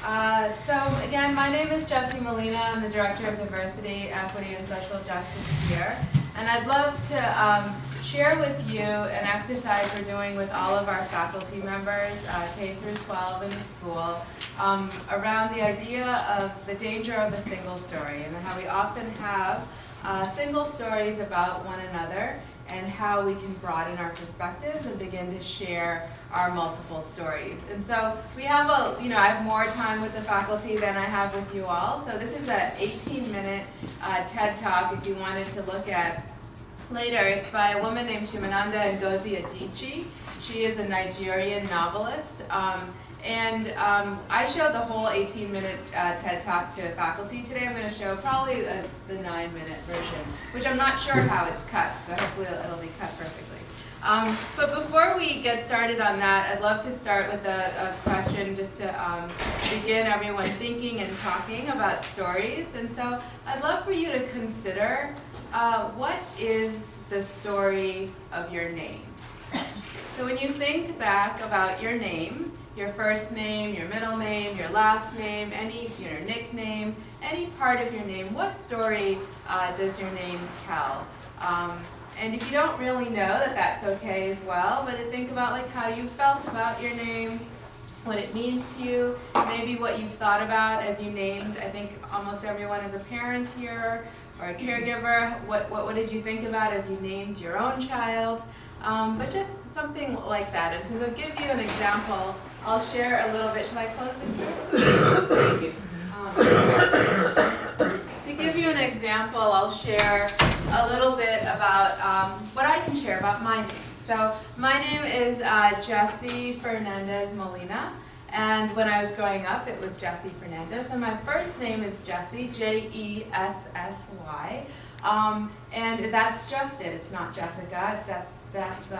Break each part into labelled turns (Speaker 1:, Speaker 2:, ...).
Speaker 1: So again, my name is Jessy Molina. I'm the Director of Diversity, Equity, and Social Justice here. And I'd love to share with you an exercise we're doing with all of our faculty members, K through 12 in the school, around the idea of the danger of a single story, and how we often have single stories about one another, and how we can broaden our perspectives and begin to share our multiple stories. And so we have I have more time with the faculty than I have with you all. So this is an 18-minute TED Talk if you wanted to look at later. It's by a woman named Chimamanda Ngozi Adichie. She is a Nigerian novelist. I showed the whole 18-minute TED Talk to faculty today. I'm going to show probably the 9-minute version, which I'm not sure how it's cut, so hopefully it'll be cut perfectly. But before we get started on that, I'd love to start with a question just to begin everyone thinking and talking about stories. And so I'd love for you to consider what is the story of your name? So when you think back about your name, your first name, your middle name, your last name, your nickname, any part of your name, what story does your name tell? And if you don't really know that's okay as well, but to think about like how you felt about your name, what it means to you, maybe what you've thought about as you named. I think almost everyone is a parent here or a caregiver. What did you think about as you named your own child? But just something like that. And to give you an example, I'll share a little bit. Should I close this door? Thank you. To give you an example, I'll share a little bit about what I can share about my name. So my name is Jessy Fernandez Molina. And when I was growing up, it was Jessy Fernandez. And my first name is Jessy, Jessy. And that's just it. It's not Jessica. That's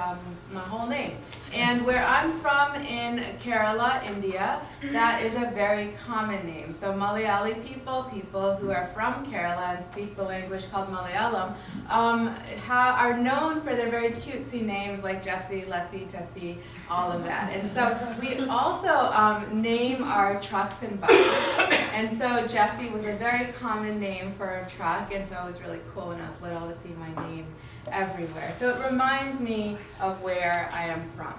Speaker 1: my whole name. And where I'm from in Kerala, India, that is a very common name. So Malayali people who are from Kerala and speak the language called Malayalam, are known for their very cutesy names like Jessy, Lessie, Tessie, all of that. And so we also name our trucks and buses. And so Jessy was a very common name for a truck, and so it was really cool when I was little to see my name everywhere. So it reminds me of where I am from.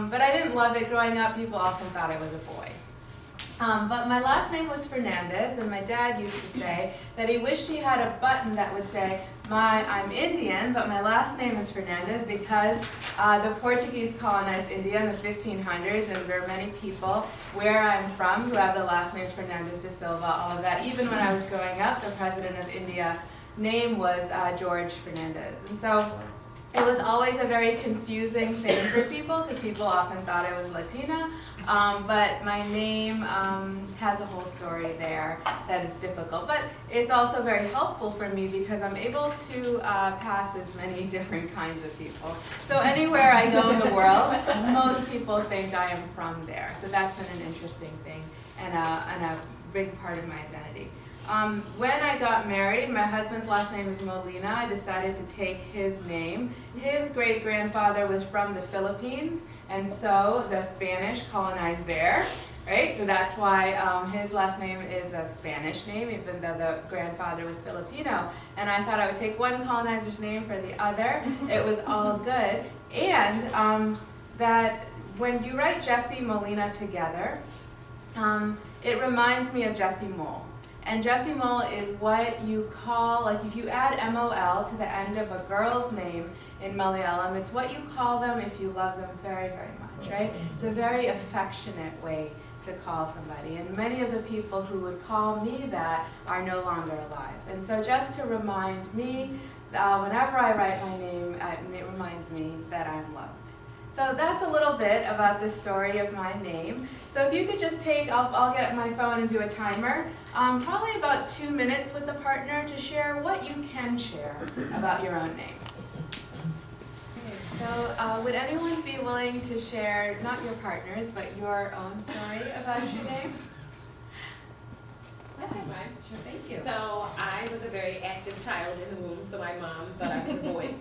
Speaker 1: But I didn't love it growing up. People often thought I was a boy. But my last name was Fernandez, and my dad used to say that he wished he had a button that would say, I'm Indian, but my last name is Fernandez, because the Portuguese colonized India in the 1500s, and there are many people where I'm from who have the last names Fernandez de Silva, all of that. Even when I was growing up, the president of India name was George Fernandez. And so it was always a very confusing thing for people, because people often thought I was Latina, but my name has a whole story there that is difficult. But it's also very helpful for me because I'm able to pass as many different kinds of people. So anywhere I go in the world, most people think I am from there. So that's been an interesting thing and a big part of my identity. When I got married, my husband's last name is Molina. I decided to take his name. His great-grandfather was from the Philippines, and so the Spanish colonized there, right? So that's why his last name is a Spanish name, even though the grandfather was Filipino. And I thought I would take one colonizer's name for the other. It was all good. And that when you write Jessy Molina together, it reminds me of Jessy Mole. And Jessy Mole is what you call, like if you add M-O-L to the end of a girl's name in Malayalam, it's what you call them if you love them very, very much, right? It's a very affectionate way to call somebody. And many of the people who would call me that are no longer alive. And so just to remind me, whenever I write my name, it reminds me that I'm loved. So that's a little bit about the story of my name. So if you could just take, I'll get my phone and do a timer, probably about 2 minutes with the partner to share what you can share about your own name. Okay, so would anyone be willing to share, not your partner's, but your own story about your name?
Speaker 2: I share mine.
Speaker 1: Sure, thank you.
Speaker 2: So I was a very active child in the womb, so my mom thought I was a boy.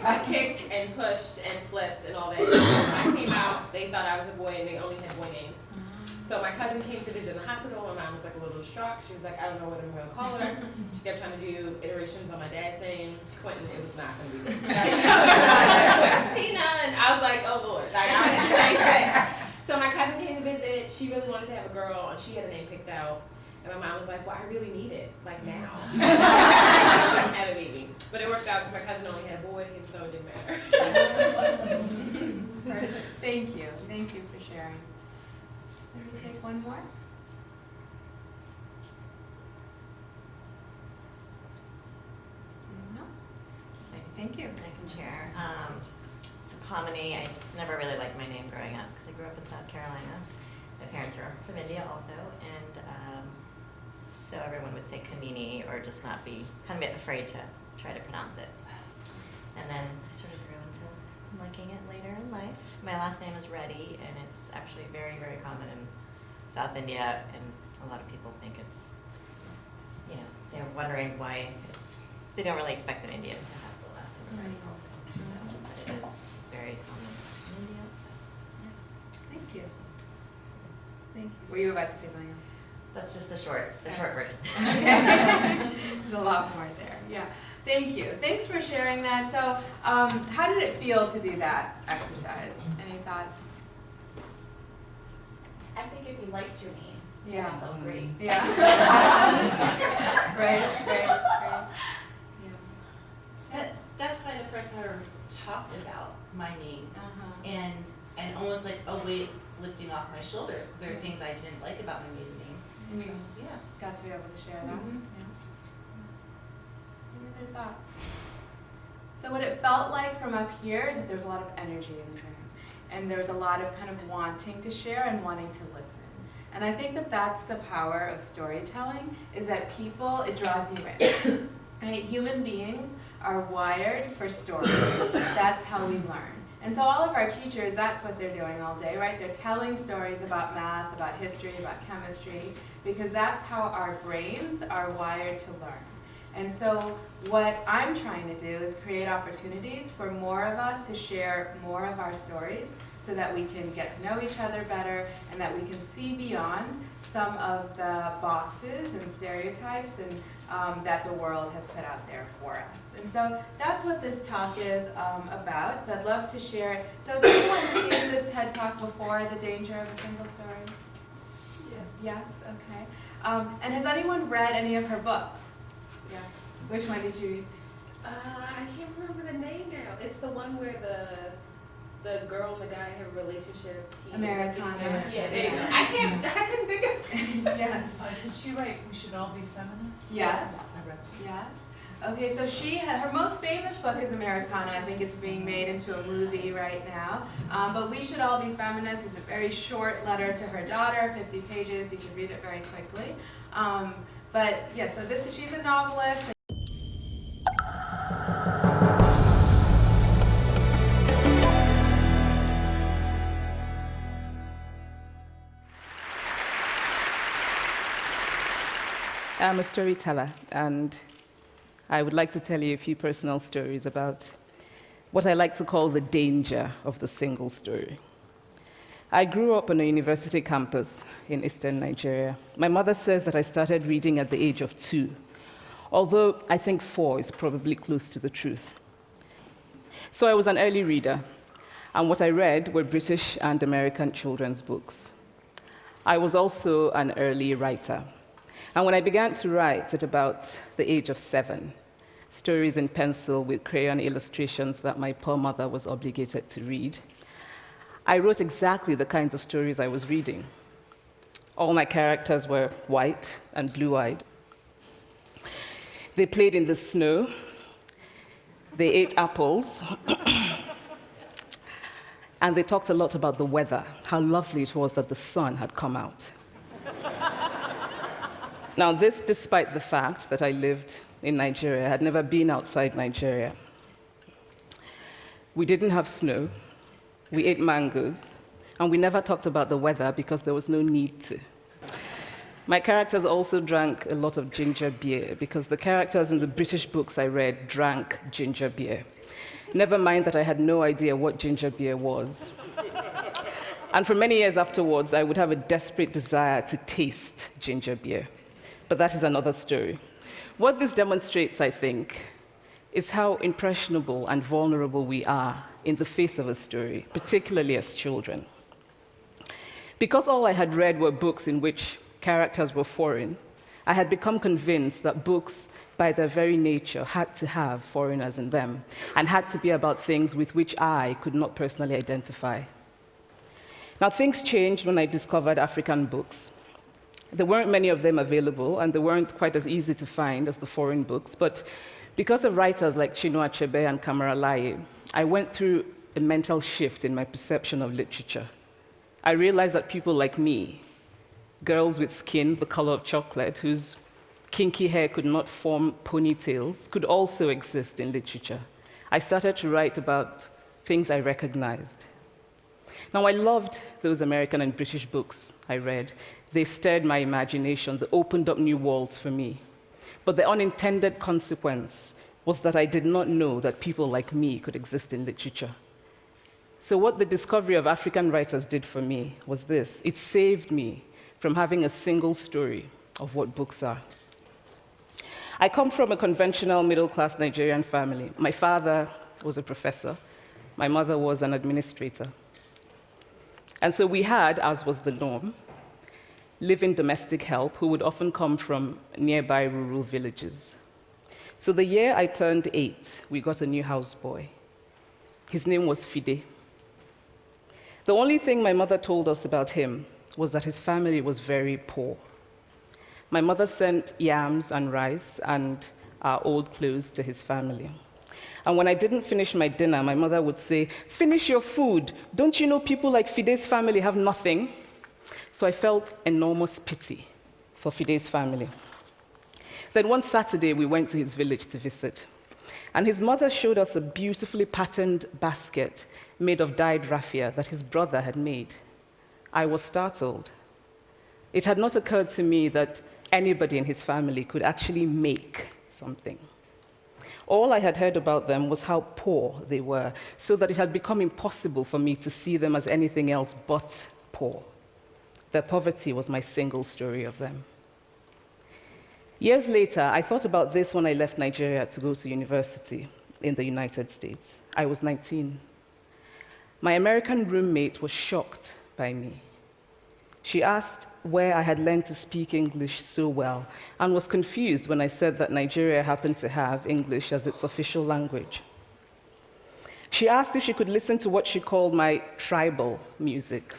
Speaker 2: I kicked and pushed and flipped and all that. When I came out, they thought I was a boy and they only had boy names. So my cousin came to visit in the hospital. My mom was like a little distraught. She was like, I don't know what I'm going to call her. She kept trying to do iterations on my dad's name. Quentin, it was not going to be good. Tina, and I was like, oh Lord. So my cousin came to visit. She really wanted to have a girl, and she had a name picked out. And my mom was like, well, I really need it, like now. I don't have a baby. But it worked out because my cousin only had a boy, and so it didn't matter.
Speaker 1: Thank you. Thank you for sharing. Let me take one more. Anyone else? Thank you.
Speaker 3: I can share. So Kamini, I never really liked my name growing up because I grew up in South Carolina. My parents are from India also, and so everyone would say Kamini or just not be, kind of get afraid to try to pronounce it. And then I sort of grew into liking it later in life. My last name is Reddy, and it's actually very, very common in South India, and a lot of people think it's, you know, they're wondering why it's, they don't really expect an Indian to have the last name Reddy also. So, but it is very common in India. So.
Speaker 1: Thank you. Thank you. Were you about to say something else?
Speaker 3: That's just the short version.
Speaker 1: There's a lot more there. Yeah. Thank you. Thanks for sharing that. So, how did it feel to do that exercise? Any thoughts?
Speaker 4: I think if you liked your name,
Speaker 1: Yeah.
Speaker 4: it felt great.
Speaker 1: Yeah. Right. Yeah.
Speaker 5: That's probably the first time I ever talked about my name,
Speaker 1: Uh-huh.
Speaker 5: and almost like a weight lifting off my shoulders, because there are things I didn't like about my maiden name. So, yeah.
Speaker 1: Got to be able to share that. Yeah. Any other thoughts? So what it felt like from up here is that there's a lot of energy in the room, and there's a lot of kind of wanting to share and wanting to listen. And I think that that's the power of storytelling, is that people, it draws you in. Right? Human beings are wired for stories. That's how we learn. And so all of our teachers, that's what they're doing all day, right? They're telling stories about math, about history, about chemistry, because that's how our brains are wired to learn. And so what I'm trying to do is create opportunities for more of us to share more of our stories so that we can get to know each other better and that we can see beyond some of the boxes and stereotypes and that the world has put out there for us. And so that's what this talk is about. So I'd love to share it. So has anyone seen this TED Talk before, The Danger of a Single Story? Yeah. Yes? Okay. And has anyone read any of her books? Yes. Which one did you read?
Speaker 2: I can't remember the name now. It's the one where the girl and the guy have a relationship.
Speaker 1: Americana.
Speaker 2: Yeah, there you go. I couldn't think of it.
Speaker 1: Yes.
Speaker 6: Did she write We Should All Be Feminists?
Speaker 1: Yes.
Speaker 6: I read that.
Speaker 1: Yes. Okay, so her most famous book is Americana. I think it's being made into a movie right now. But We Should All Be Feminists is a very short letter to her daughter, 50 pages. You can read it very quickly. But yeah, so she's a novelist.
Speaker 7: I'm a storyteller, and I would like to tell you a few personal stories about what I like to call the danger of the single story. I grew up on a university campus in eastern Nigeria. My mother says that I started reading at the age of 2, although I think 4 is probably close to the truth. So I was an early reader, and what I read were British and American children's books. I was also an early writer. And when I began to write at about the age of 7, stories in pencil with crayon illustrations that my poor mother was obligated to read, I wrote exactly the kinds of stories I was reading. All my characters were white and blue-eyed. They played in the snow. They ate apples. And they talked a lot about the weather, how lovely it was that the sun had come out. Now, this despite the fact that I lived in Nigeria. I had never been outside Nigeria. We didn't have snow. We ate mangoes. And we never talked about the weather because there was no need to. My characters also drank a lot of ginger beer because the characters in the British books I read drank ginger beer. Never mind that I had no idea what ginger beer was. And for many years afterwards, I would have a desperate desire to taste ginger beer. But that is another story. What this demonstrates, I think, is how impressionable and vulnerable we are in the face of a story, particularly as children. Because all I had read were books in which characters were foreign, I had become convinced that books, by their very nature, had to have foreigners in them and had to be about things with which I could not personally identify. Now, things changed when I discovered African books. There weren't many of them available, and they weren't quite as easy to find as the foreign books, but because of writers like Chinua Achebe and Kamara Laye, I went through a mental shift in my perception of literature. I realized that people like me, girls with skin the color of chocolate, whose kinky hair could not form ponytails, could also exist in literature. I started to write about things I recognized. Now, I loved those American and British books I read. They stirred my imagination. They opened up new worlds for me. But the unintended consequence was that I did not know that people like me could exist in literature. So what the discovery of African writers did for me was this. It saved me from having a single story of what books are. I come from a conventional middle-class Nigerian family. My father was a professor. My mother was an administrator. And so we had, as was the norm, live-in domestic help who would often come from nearby rural villages. So the year I turned 8, we got a new houseboy. His name was Fide. The only thing my mother told us about him was that his family was very poor. My mother sent yams and rice and our old clothes to his family. And when I didn't finish my dinner, my mother would say, "Finish your food. Don't you know people like Fide's family have nothing?" So I felt enormous pity for Fide's family. Then one Saturday, we went to his village to visit. And his mother showed us a beautifully patterned basket made of dyed raffia that his brother had made. I was startled. It had not occurred to me that anybody in his family could actually make something. All I had heard about them was how poor they were, so that it had become impossible for me to see them as anything else but poor. Their poverty was my single story of them. Years later, I thought about this when I left Nigeria to go to university in the United States. I was 19. My American roommate was shocked by me. She asked where I had learned to speak English so well and was confused when I said that Nigeria happened to have English as its official language. She asked if she could listen to what she called my tribal music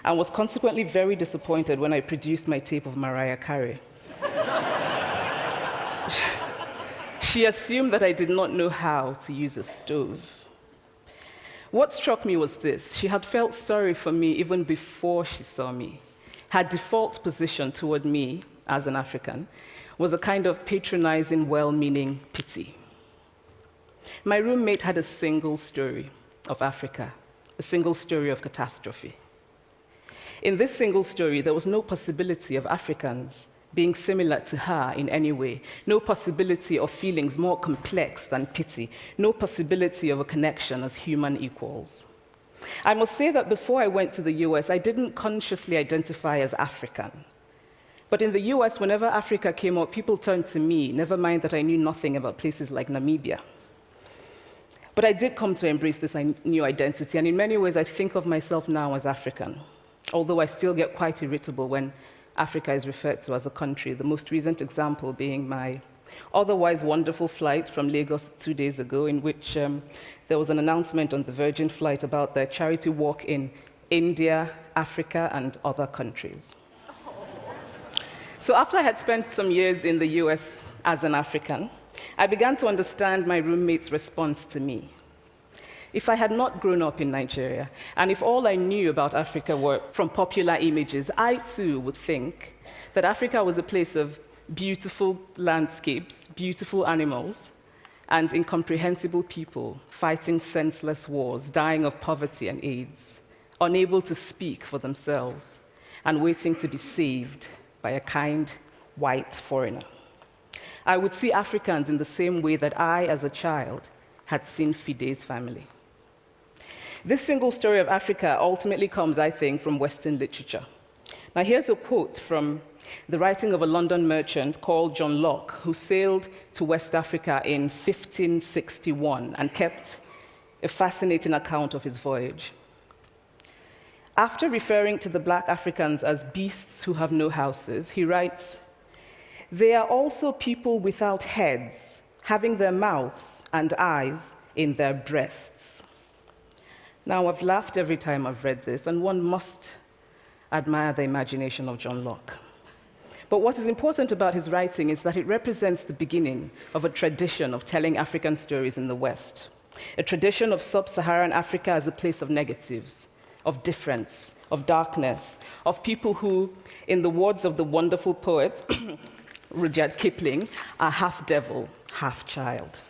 Speaker 7: and was consequently very disappointed when I produced my tape of Mariah Carey. She assumed that I did not know how to use a stove. What struck me was this. She had felt sorry for me even before she saw me. Her default position toward me, as an African, was a kind of patronizing, well-meaning pity. My roommate had a single story of Africa, a single story of catastrophe. In this single story, there was no possibility of Africans being similar to her in any way, no possibility of feelings more complex than pity, no possibility of a connection as human equals. I must say that before I went to the US, I didn't consciously identify as African. But in the US, whenever Africa came up, people turned to me, never mind that I knew nothing about places like Namibia. But I did come to embrace this new identity, and in many ways, I think of myself now as African, although I still get quite irritable when Africa is referred to as a country, the most recent example being my otherwise wonderful flight from Lagos 2 days ago, in which there was an announcement on the Virgin flight about their charity walk in India, Africa, and other countries. So after I had spent some years in the US as an African, I began to understand my roommate's response to me. If I had not grown up in Nigeria, and if all I knew about Africa were from popular images, I too would think that Africa was a place of beautiful landscapes, beautiful animals, and incomprehensible people fighting senseless wars, dying of poverty and AIDS, unable to speak for themselves, and waiting to be saved by a kind white foreigner. I would see Africans in the same way that I, as a child, had seen Fide's family. This single story of Africa ultimately comes, I think, from Western literature. Now, here's a quote from the writing of a London merchant called John Locke, who sailed to West Africa in 1561 and kept a fascinating account of his voyage. After referring to the black Africans as beasts who have no houses, he writes, "They are also people without heads, having their mouths and eyes in their breasts." Now, I've laughed every time I've read this, and one must admire the imagination of John Locke. But what is important about his writing is that it represents the beginning of a tradition of telling African stories in the West, a tradition of sub-Saharan Africa as a place of negatives, of difference, of darkness, of people who, in the words of the wonderful poet Rudyard Kipling, are half devil, half child.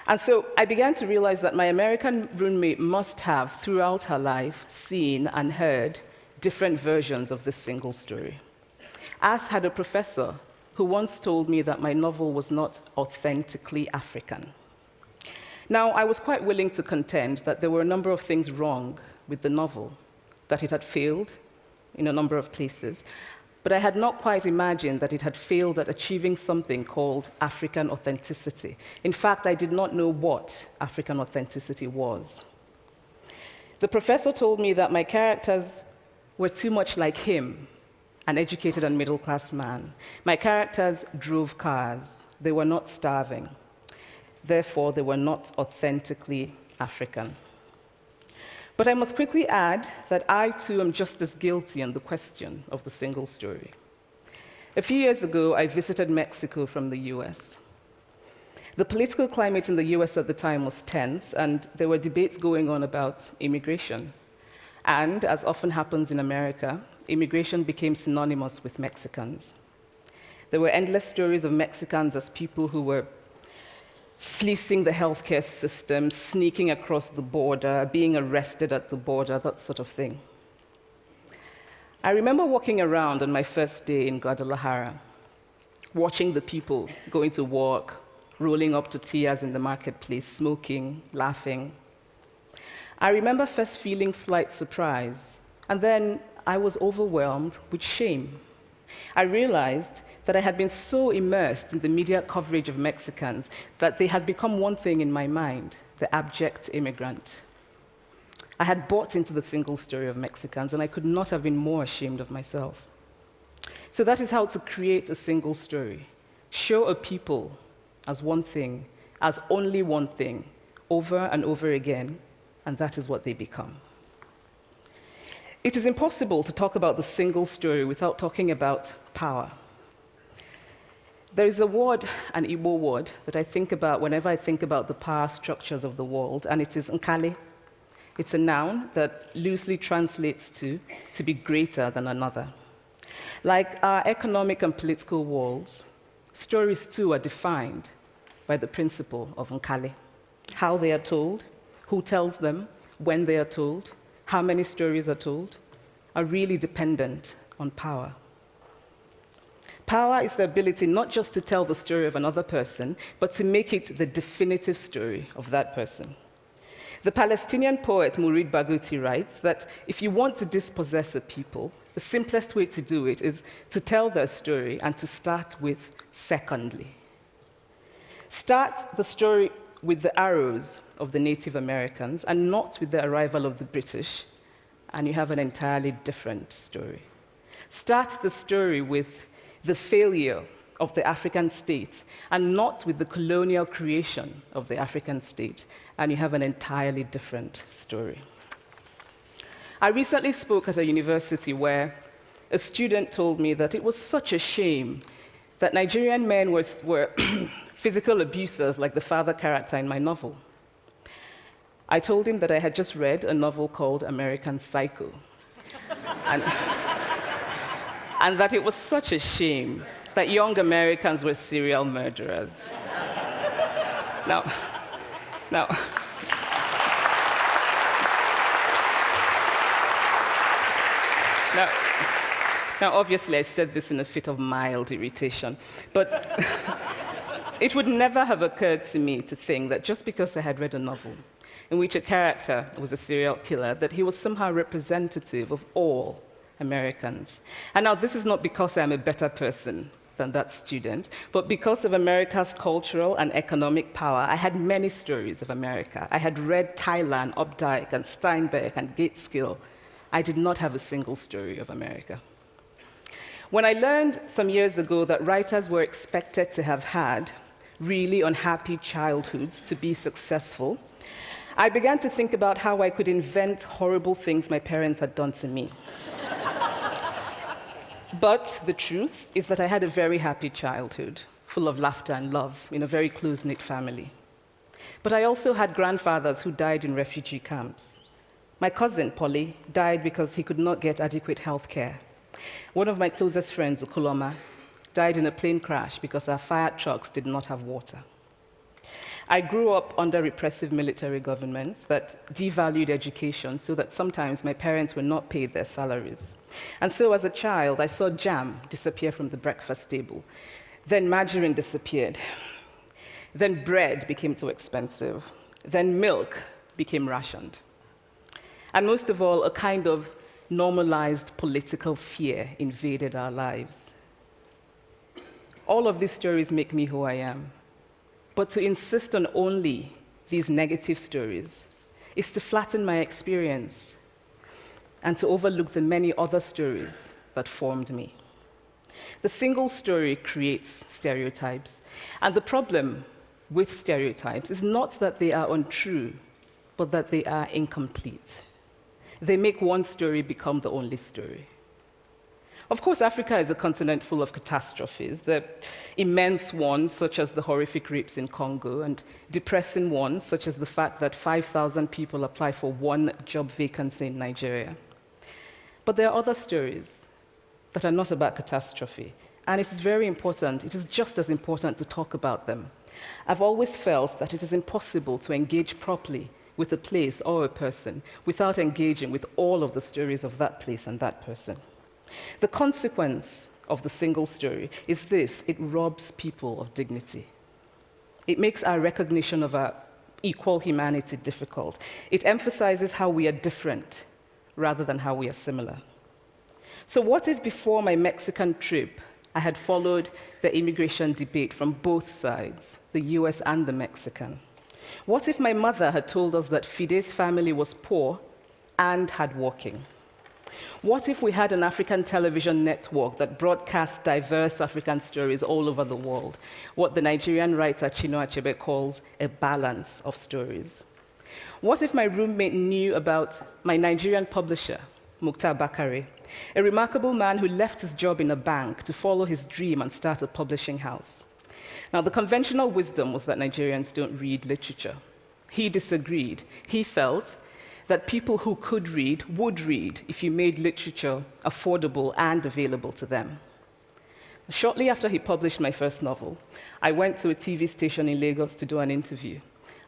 Speaker 7: And so I began to realize that my American roommate must have, throughout her life, seen and heard different versions of this single story, as had a professor who once told me that my novel was not authentically African. Now, I was quite willing to contend that there were a number of things wrong with the novel, that it had failed in a number of places, but I had not quite imagined that it had failed at achieving something called African authenticity. In fact, I did not know what African authenticity was. The professor told me that my characters were too much like him, an educated and middle-class man. My characters drove cars. They were not starving. Therefore, they were not authentically African. But I must quickly add that I, too, am just as guilty on the question of the single story. A few years ago, I visited Mexico from the US. The political climate in the US at the time was tense, and there were debates going on about immigration. And, as often happens in America, immigration became synonymous with Mexicans. There were endless stories of Mexicans as people who were fleecing the healthcare system, sneaking across the border, being arrested at the border, that sort of thing. I remember walking around on my first day in Guadalajara, watching the people going to work, rolling up tortillas in the marketplace, smoking, laughing. I remember first feeling slight surprise, and then I was overwhelmed with shame. I realized that I had been so immersed in the media coverage of Mexicans that they had become one thing in my mind, the abject immigrant. I had bought into the single story of Mexicans, and I could not have been more ashamed of myself. So that is how to create a single story. Show a people as one thing, as only one thing, over and over again, and that is what they become. It is impossible to talk about the single story without talking about power. There is a word, an Igbo word, that I think about whenever I think about the power structures of the world, and it is nkali. It's a noun that loosely translates to be greater than another. Like our economic and political worlds, stories too are defined by the principle of nkali. How they are told, who tells them, when they are told, how many stories are told, are really dependent on power. Power is the ability not just to tell the story of another person, but to make it the definitive story of that person. The Palestinian poet Mourid Barghouti writes that if you want to dispossess a people, the simplest way to do it is to tell their story and to start with secondly. Start the story with the arrows of the Native Americans and not with the arrival of the British, and you have an entirely different story. Start the story with the failure of the African state and not with the colonial creation of the African state, and you have an entirely different story. I recently spoke at a university where a student told me that it was such a shame that Nigerian men were physical abusers like the father character in my novel. I told him that I had just read a novel called American Psycho, and that it was such a shame that young Americans were serial murderers. Now, obviously, I said this in a fit of mild irritation, but it would never have occurred to me to think that just because I had read a novel in which a character was a serial killer, that he was somehow representative of all Americans. And now this is not because I'm a better person than that student, but because of America's cultural and economic power, I had many stories of America. I had read Tyler, Updike, and Steinbeck, and Gateskill. I did not have a single story of America. When I learned some years ago that writers were expected to have had really unhappy childhoods to be successful, I began to think about how I could invent horrible things my parents had done to me. But the truth is that I had a very happy childhood, full of laughter and love, in a very close-knit family. But I also had grandfathers who died in refugee camps. My cousin, Polly, died because he could not get adequate health care. One of my closest friends, Ukuloma, died in a plane crash because our fire trucks did not have water. I grew up under repressive military governments that devalued education so that sometimes my parents were not paid their salaries. And so as a child, I saw jam disappear from the breakfast table. Then margarine disappeared. Then bread became too expensive. Then milk became rationed. And most of all, a kind of normalized political fear invaded our lives. All of these stories make me who I am. But to insist on only these negative stories is to flatten my experience and to overlook the many other stories that formed me. The single story creates stereotypes, and the problem with stereotypes is not that they are untrue, but that they are incomplete. They make one story become the only story. Of course, Africa is a continent full of catastrophes, the immense ones, such as the horrific rapes in Congo, and depressing ones, such as the fact that 5,000 people apply for one job vacancy in Nigeria. But there are other stories that are not about catastrophe, and it is very important, it is just as important to talk about them. I've always felt that it is impossible to engage properly with a place or a person without engaging with all of the stories of that place and that person. The consequence of the single story is this: it robs people of dignity. It makes our recognition of our equal humanity difficult. It emphasizes how we are different rather than how we are similar. So what if before my Mexican trip, I had followed the immigration debate from both sides, the US and the Mexican? What if my mother had told us that Fide's family was poor and hardworking? What if we had an African television network that broadcast diverse African stories all over the world, what the Nigerian writer Chinua Achebe calls a balance of stories? What if my roommate knew about my Nigerian publisher, Mukhtar Bukhari, a remarkable man who left his job in a bank to follow his dream and start a publishing house? Now, the conventional wisdom was that Nigerians don't read literature. He disagreed. He felt that people who could read would read if you made literature affordable and available to them. Shortly after he published my first novel, I went to a TV station in Lagos to do an interview.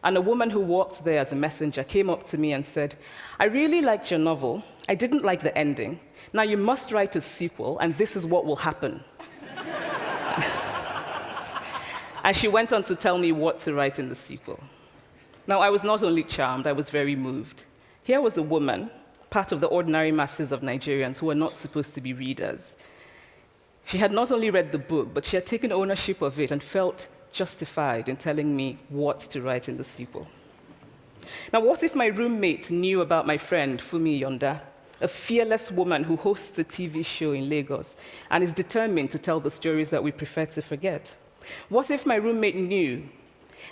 Speaker 7: And a woman who worked there as a messenger came up to me and said, "I really liked your novel. I didn't like the ending. Now you must write a sequel, and this is what will happen." And she went on to tell me what to write in the sequel. Now, I was not only charmed, I was very moved. Here was a woman, part of the ordinary masses of Nigerians who were not supposed to be readers. She had not only read the book, but she had taken ownership of it and felt justified in telling me what to write in the sequel. Now, what if my roommate knew about my friend, Fumi Yonda, a fearless woman who hosts a TV show in Lagos and is determined to tell the stories that we prefer to forget? What if my roommate knew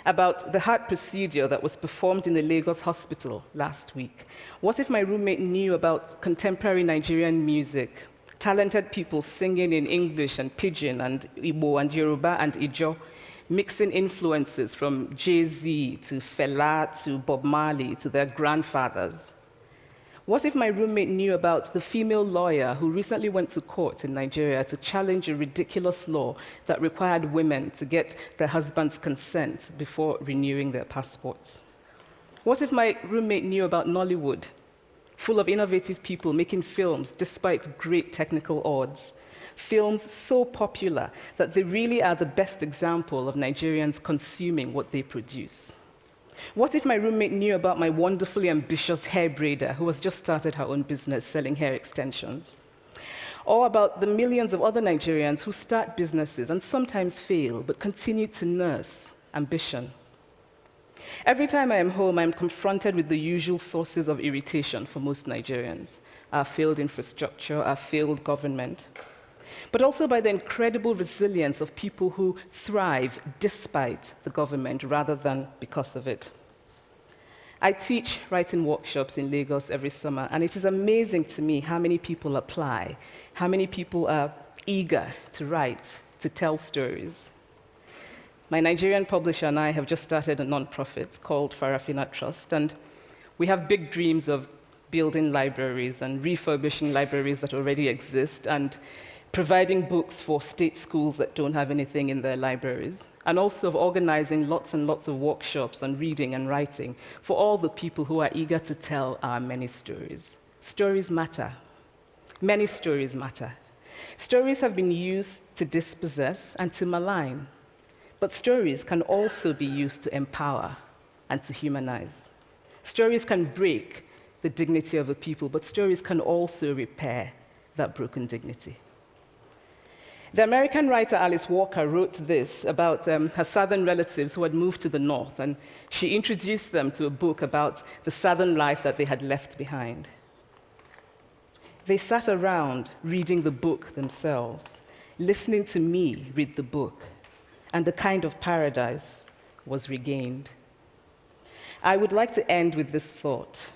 Speaker 7: about the heart procedure that was performed in the Lagos hospital last week? What if my roommate knew about contemporary Nigerian music, talented people singing in English and Pidgin and Igbo and Yoruba and Ijo, mixing influences from Jay-Z to Fela to Bob Marley to their grandfathers? What if my roommate knew about the female lawyer who recently went to court in Nigeria to challenge a ridiculous law that required women to get their husband's consent before renewing their passports? What if my roommate knew about Nollywood, full of innovative people making films despite great technical odds? Films so popular that they really are the best example of Nigerians consuming what they produce. What if my roommate knew about my wonderfully ambitious hair braider who has just started her own business selling hair extensions? Or about the millions of other Nigerians who start businesses and sometimes fail, but continue to nurse ambition? Every time I am home, I'm confronted with the usual sources of irritation for most Nigerians: our failed infrastructure, our failed government, but also by the incredible resilience of people who thrive despite the government rather than because of it. I teach writing workshops in Lagos every summer, and it is amazing to me how many people apply, how many people are eager to write, to tell stories. My Nigerian publisher and I have just started a nonprofit called Farafina Trust, and we have big dreams of building libraries and refurbishing libraries that already exist and providing books for state schools that don't have anything in their libraries, and also of organizing lots and lots of workshops on reading and writing for all the people who are eager to tell our many stories. Stories matter. Many stories matter. Stories have been used to dispossess and to malign, but stories can also be used to empower and to humanize. Stories can break the dignity of a people, but stories can also repair that broken dignity. The American writer Alice Walker wrote this about her southern relatives who had moved to the north, and she introduced them to a book about the southern life that they had left behind. They sat around reading the book themselves, listening to me read the book, and a kind of paradise was regained. I would like to end with this thought,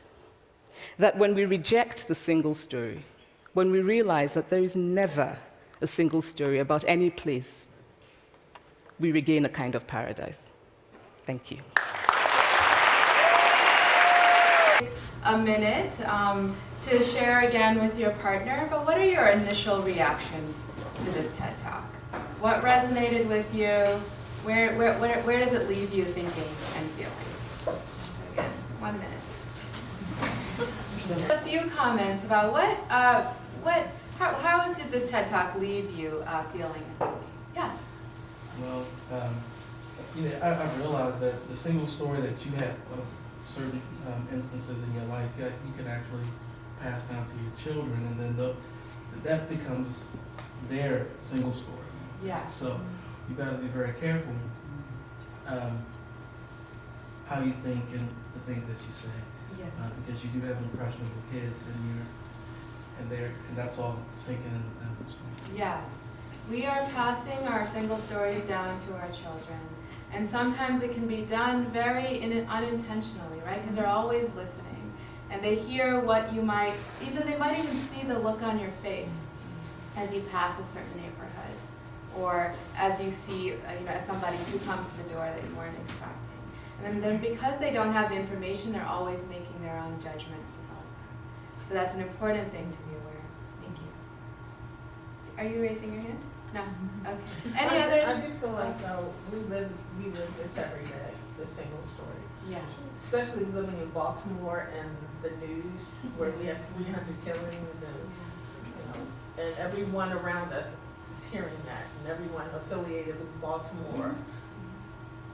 Speaker 7: that when we reject the single story, when we realize that there is never a single story about any place, we regain a kind of paradise. Thank you.
Speaker 1: A minute to share again with your partner, but what are your initial reactions to this TED Talk? What resonated with you? Where does it leave you thinking and feeling? So again, 1 minute. A few comments about how did this TED Talk leave you feeling? Yes.
Speaker 8: Well, I realized that the single story that you had of certain instances in your life that you can actually pass down to your children, and then that becomes their single story.
Speaker 1: Yeah.
Speaker 8: So you got to be very careful how you think and the things that you say,
Speaker 1: Yes.
Speaker 8: because you do have impressionable kids, and that's all sinking into them.
Speaker 1: Yes. We are passing our single stories down to our children. And sometimes it can be done very unintentionally, right? Because they're always listening. And they hear what you might, they might even see the look on your face as you pass a certain neighborhood. Or as you see, as somebody who comes to the door that you weren't expecting. And then because they don't have the information, they're always making their own judgments about that. So that's an important thing to be aware of. Thank you. Are you raising your hand? No? Okay. Any other?
Speaker 9: I do feel like we live this every day, the single story.
Speaker 1: Yes.
Speaker 9: Especially living in Baltimore and the news, where we have 300 killings, and everyone around us is hearing that, and everyone affiliated with Baltimore.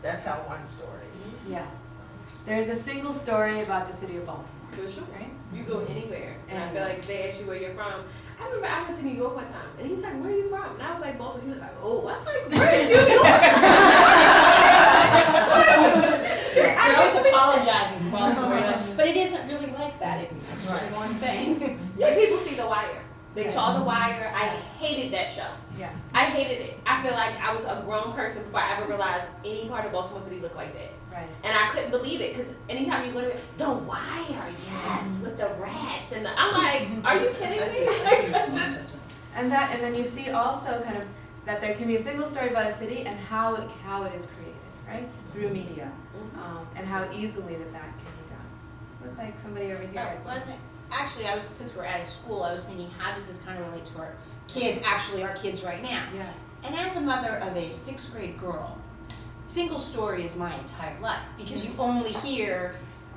Speaker 9: That's our one story.
Speaker 1: Yes. There's a single story about the city of Baltimore.
Speaker 2: For sure.
Speaker 1: Right?
Speaker 2: You go anywhere, and I feel like if they ask you where you're from. I remember I went to New York one time, and he's like, "Where are you from?" And I was like, "Baltimore." He was like, "Oh," I'm like, "Where in New York?"
Speaker 4: You're always apologizing for Baltimore, but it isn't really like that. It's just one thing.
Speaker 2: Yeah, people see The Wire. They saw The Wire. I hated that show.
Speaker 1: Yes.
Speaker 2: I hated it. I feel like I was a grown person before I ever realized any part of Baltimore City looked like that.
Speaker 1: Right.
Speaker 2: And I couldn't believe it, because anytime you go to The Wire, yes, with the rats, and I'm like, are you kidding me?
Speaker 1: And then you see also kind of that there can be a single story about a city and how it is created, right? Through media, and how easily that can be done. Look like somebody over here.
Speaker 4: Actually, since we're at a school, I was thinking, how does this kind of relate to our kids, actually our kids right now?
Speaker 1: Yes.
Speaker 4: And as a mother of a 6th grade girl, single story is my entire life, because you only hear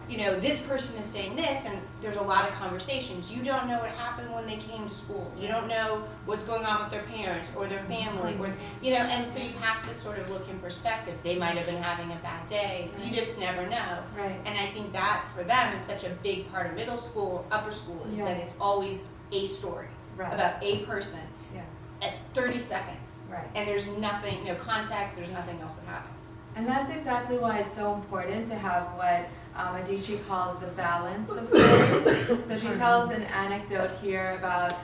Speaker 10: you know, this person is saying this, and there's a lot of conversations. You don't know what happened when they came to school. You don't know what's going on with their parents or their family, or, you know, and so you have to sort of look in perspective. They might have been having a bad day. You just never know.
Speaker 1: Right.
Speaker 10: And I think that for them is such a big part of middle school, upper school, is that it's always a story
Speaker 1: Right.
Speaker 10: about a person
Speaker 1: Yeah.
Speaker 10: at 30 seconds.
Speaker 1: Right.
Speaker 10: And there's nothing, no context, there's nothing else that happens.
Speaker 1: And that's exactly why it's so important to have what Adichie calls the balance of stories. So she tells an anecdote here about,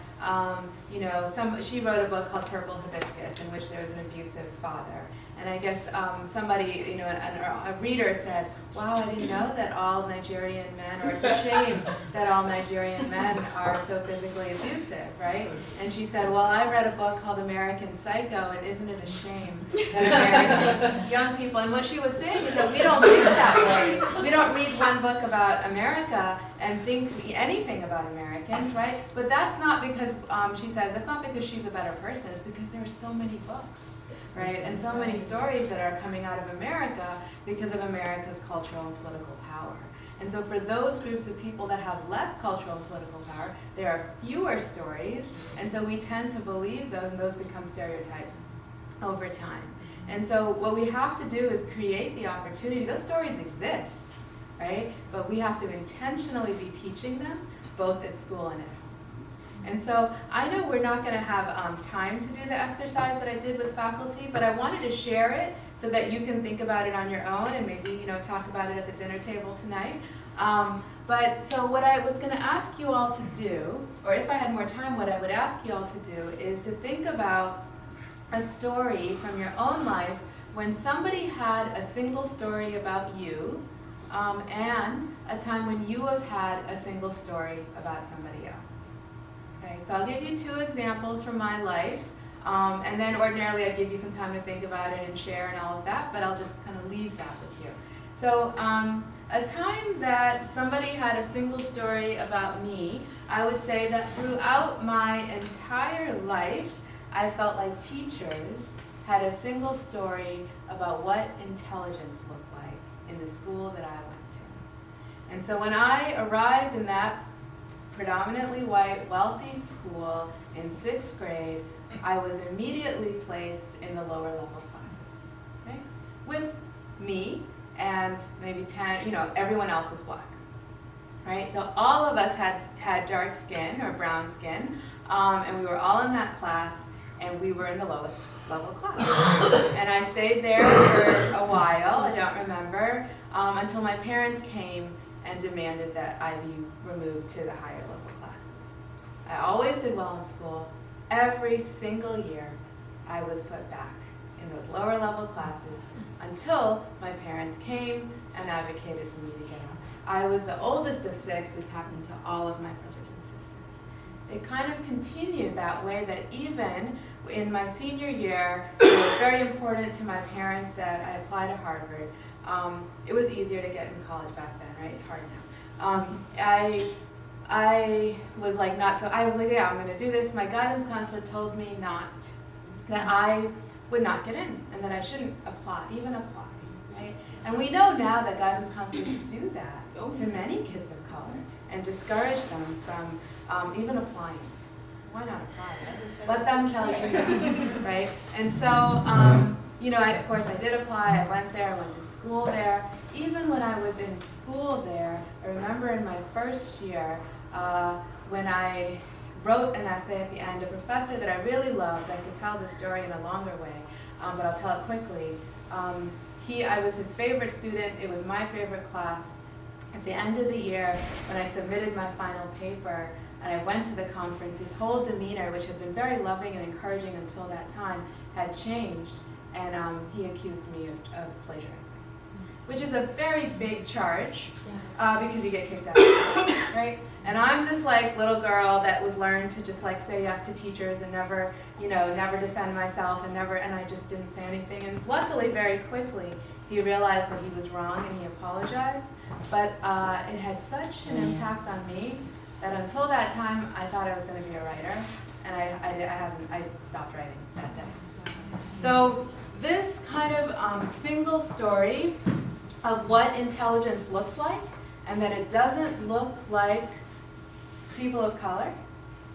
Speaker 1: you know, she wrote a book called Purple Hibiscus, in which there was an abusive father. And I guess somebody, you know, a reader said, wow, I didn't know that all Nigerian men, or it's a shame that all Nigerian men are so physically abusive, right? And she said, well, I read a book called American Psycho, and isn't it a shame that American young people, and what she was saying is that we don't think that way. We don't read one book about America and think anything about Americans, right? But that's not because, she says, that's not because she's a better person, it's because there are so many books. Right, and so many stories that are coming out of America because of America's cultural and political power. And so for those groups of people that have less cultural and political power, there are fewer stories, and so we tend to believe those, and those become stereotypes over time. And so what we have to do is create the opportunities. Those stories exist, right? But we have to intentionally be teaching them, both at school and at home. And so I know we're not going to have time to do the exercise that I did with faculty, but I wanted to share it so that you can think about it on your own and maybe, you know, talk about it at the dinner table tonight. But so what I was going to ask you all to do, or if I had more time, what I would ask you all to do is to think about a story from your own life when somebody had a single story about you, and a time when you have had a single story about somebody else. Okay, so I'll give you 2 examples from my life, and then ordinarily I'd give you some time to think about it and share and all of that, but I'll just kind of leave that with you. So a time that somebody had a single story about me, I would say that throughout my entire life, I felt like teachers had a single story about what intelligence looked like in the school that I went to. And so when I arrived in that predominantly white, wealthy school in 6th grade, I was immediately placed in the lower level classes, okay? With me and maybe 10, you know, everyone else was black, right? So all of us had dark skin or brown skin, and we were all in that class, and we were in the lowest level class. And I stayed there for a while, I don't remember, until my parents came and demanded that I be removed to the higher level classes. I always did well in school. Every single year, I was put back in those lower level classes until my parents came and advocated for me to get out. I was the oldest of 6. This happened to all of my brothers and sisters. It kind of continued that way, that even in my senior year, it was very important to my parents that I apply to Harvard. It was easier to get into college back then, right? It's hard now. I was like, yeah, I'm going to do this. My guidance counselor told me that I would not get in, and that I shouldn't even apply, right? And we know now that guidance counselors do that to many kids of color and discourage them from even applying. Why not apply? Let them tell you, right? And so, you know, of course I did apply. I went there, I went to school there. Even when I was in school there, I remember in my first year, when I wrote an essay at the end, a professor that I really loved, I could tell the story in a longer way, but I'll tell it quickly. I was his favorite student. It was my favorite class. At the end of the year, when I submitted my final paper, and I went to the conference, his whole demeanor, which had been very loving and encouraging until that time, had changed, and he accused me of plagiarizing, which is a very big charge, because you get kicked out, right? And I'm this like little girl that was learned to just like say yes to teachers and never, you know, never defend myself and I just didn't say anything. And luckily, very quickly, he realized that he was wrong and he apologized. But it had such an impact on me that until that time, I thought I was going to be a writer, and I stopped writing that day. So this kind of single story of what intelligence looks like and that it doesn't look like people of color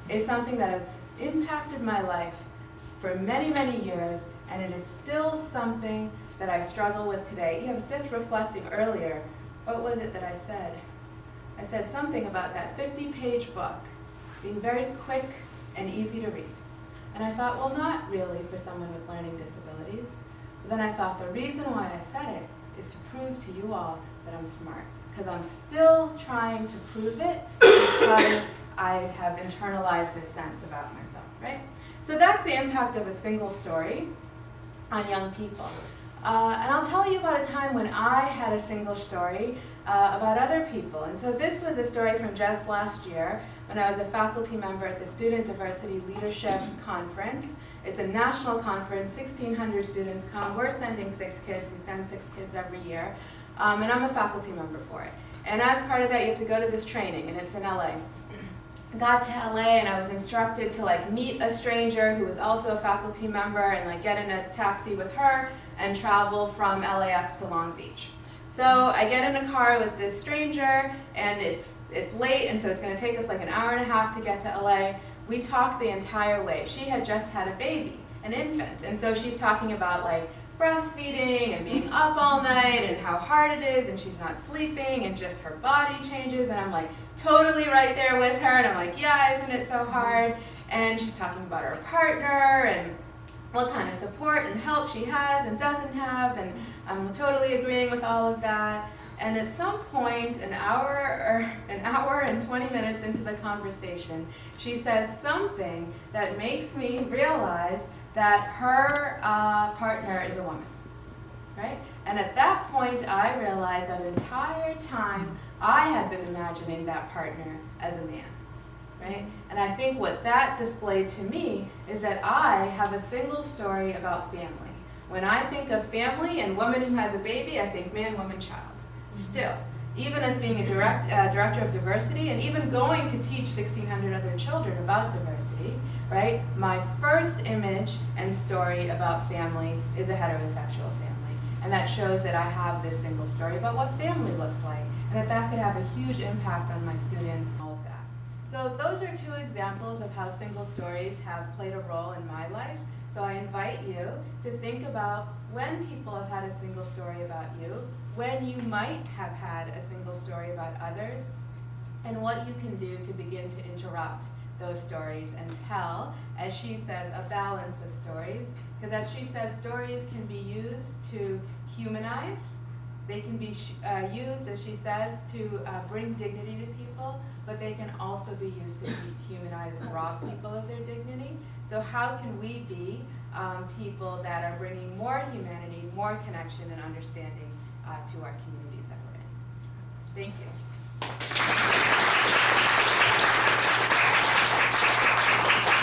Speaker 1: is something that has impacted my life for many, many years, and it is still something that I struggle with today. I was just reflecting earlier, what was it that I said? I said something about that 50-page book being very quick and easy to read. And I thought, well, not really for someone with learning disabilities. But then I thought the reason why I said it is to prove to you all that I'm smart. Because I'm still trying to prove it because I have internalized this sense about myself, right? So that's the impact of a single story on young people. And I'll tell you about a time when I had a single story about other people. And so this was a story from just last year when I was a faculty member at the Student Diversity Leadership Conference. It's a national conference, 1,600 students come. We're sending 6 kids. We send 6 kids every year. And I'm a faculty member for it. And as part of that, you have to go to this training, and it's in LA. I got to LA and I was instructed to meet a stranger who was also a faculty member and get in a taxi with her and travel from LAX to Long Beach. So I get in a car with this stranger and it's late, and so it's going to take us an hour and a half to get to LA. We talked the entire way. She had just had a baby, an infant, and so she's talking about breastfeeding and being up all night and how hard it is, and she's not sleeping and just her body changes, and I'm totally right there with her, and I'm yeah, isn't it so hard? And she's talking about her partner and what kind of support and help she has and doesn't have, and I'm totally agreeing with all of that. And at some point, an hour and 20 minutes into the conversation, she says something that makes me realize that her partner is a woman, right? And at that point, I realized that entire time I had been imagining that partner as a man, right? And I think what that displayed to me is that I have a single story about family. When I think of family and woman who has a baby, I think man, woman, child. Still, even as being a director of diversity and even going to teach 1,600 other children about diversity, right? My first image and story about family is a heterosexual family. And that shows that I have this single story about what family looks like, and that could have a huge impact on my students and all of that. So those are 2 examples of how single stories have played a role in my life. So I invite you to think about when people have had a single story about you, when you might have had a single story about others, and what you can do to begin to interrupt those stories and tell, as she says, a balance of stories. Because as she says, stories can be used to humanize. They can be used, as she says, to bring dignity to people, but they can also be used to dehumanize and rob people of their dignity. So how can we be people that are bringing more humanity, more connection and understanding to our communities that we're in? Thank you.